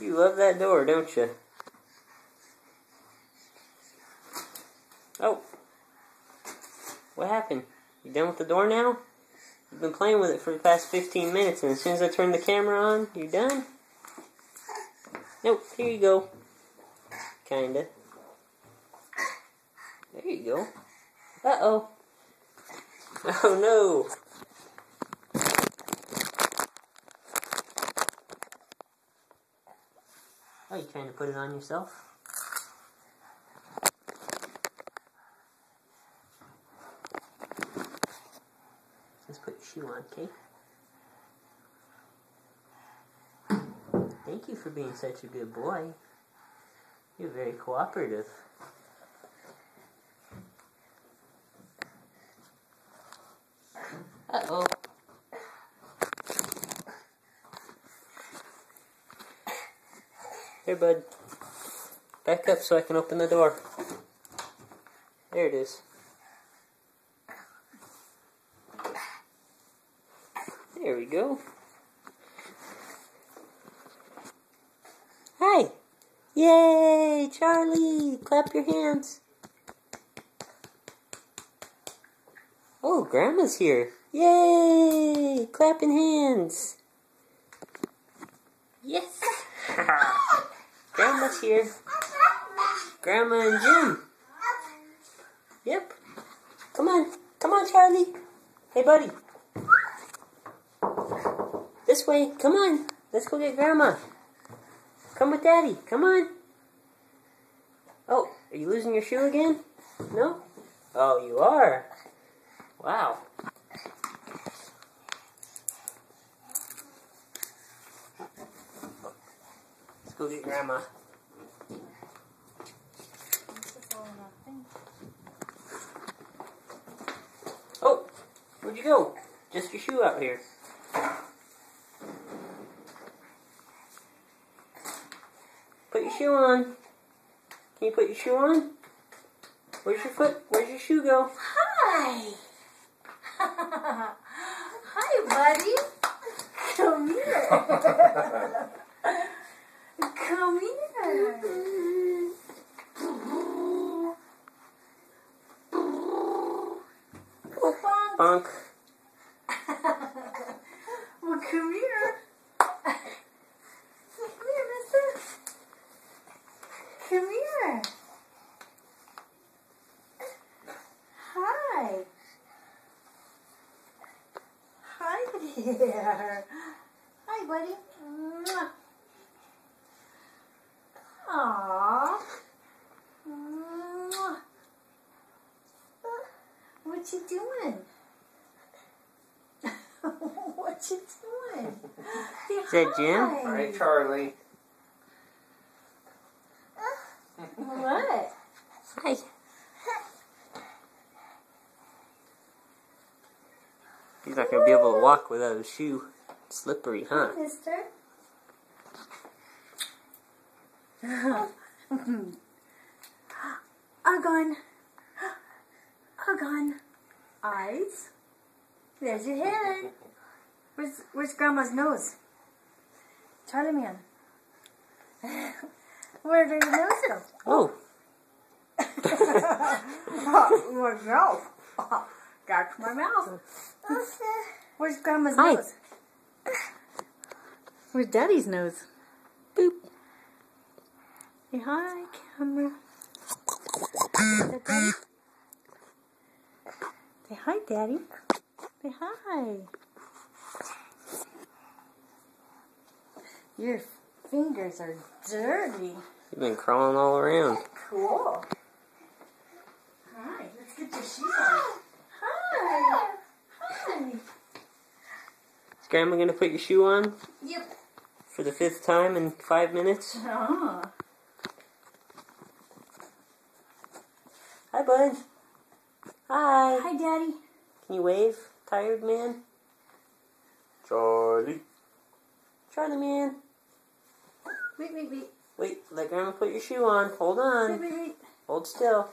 You love that door, don't you? Oh. What happened? You done with the door now? You've been playing with it for the past 15 minutes, and as soon as I turn the camera on, you done? Nope, here you go. Kinda. There you go. Uh-oh. Oh no. Oh, you trying to put it on yourself? Let's put your shoe on, okay? Thank you for being such a good boy. You're very cooperative. Uh-oh. Here, bud. Back up so I can open the door. There it is. There we go. Hi! Yay! Charlie! Clap your hands. Oh, Grandma's here. Yay! Clapping hands. Yes! Grandma's here. Grandma and Jim. Yep. Come on. Come on, Charlie. Hey, buddy. This way. Come on. Let's go get Grandma. Come with Daddy. Come on. Oh, are you losing your shoe again? No? Oh, you are. Wow. Let's go get Grandma. Oh, where'd you go? Just your shoe out here. Put your shoe on. Can you put your shoe on? Where's your foot? Where's your shoe go? Hi. Hi, buddy. Come here. Come here. Oh, bonk. Well, come here. Come here, mister. Come here. Hi. Hi there. Hi, buddy. Mwah. Aww. Mwah. What you doing? What you doing? Is that Jim? Alright, Charlie. What? Hi. He's not going to be able to walk without his shoe. Slippery, huh? Mister. Argon. Argon. Eyes. There's your head. Where's Grandma's nose? Charlie man. Where did your nose go? Oh. Where's mouth? That's my mouth. Where's Grandma's Hi. nose? Where's Daddy's nose? Boop. Say hi, camera. Is that Daddy? Say hi, Daddy. Say hi. Your fingers are dirty. You've been crawling all around. Cool. Hi, let's get your shoes on. Hi. Hi. Is Grandma going to put your shoe on Yep. for the 5th time in 5 minutes? Oh. Hi, bud. Hi. Hi, Daddy. Can you wave, tired man? Charlie. Charlie man. Wait. Wait, let Grandma put your shoe on. Hold on. Wait. Hold still.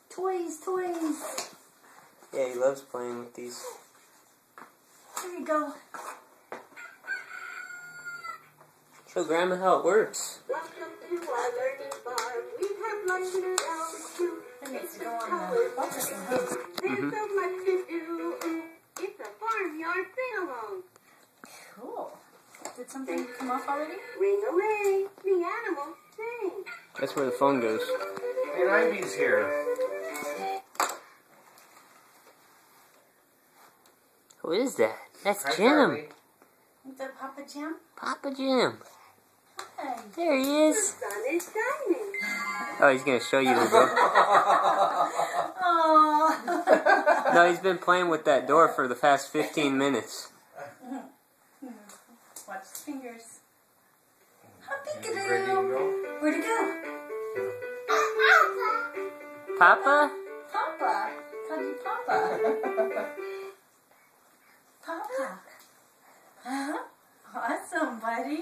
Toys. Yeah, he loves playing with these. Here you go. Show Grandma how it works. Welcome to our learning farm. We have lunch and hours too. It needs to go on the focus and home. There's so much to do. It's a farmyard sing-along. Cool. Did something come off already? Ring away, the animals sing. That's where the phone goes. And Ivy's here. Who is that? That's Hi, Jim. Charlie. Is that Papa Jim? Papa Jim. Hi. There he The is. sun is shining. Oh, he's going to show you the door. Aww. No, he's been playing with that door for the past 15 minutes. Watch his fingers. He's ready to go. Where'd he go? Papa? Papa. Call you Papa. Papa. Huh? Awesome, buddy.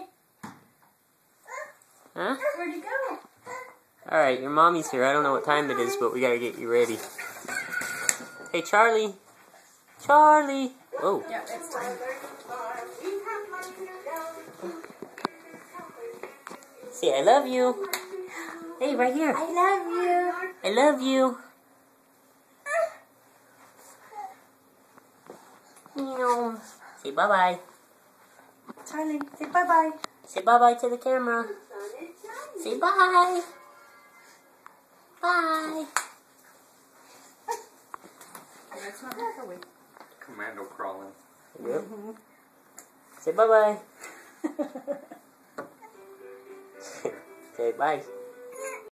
Huh? Where'd he go? Alright, your mommy's here. I don't know what time it is, but we gotta get you ready. Hey, Charlie. Charlie. Oh. Yeah, it's time. We have lunch and hours too. Say, I love you. Hey, right here. I love you. I love you. Meow. Say bye-bye. Charlie, say bye-bye. Say bye-bye to the camera. The sun is shining. Say bye. Bye. That's not microwave. Commando crawling. Yep. Say bye-bye. Say bye.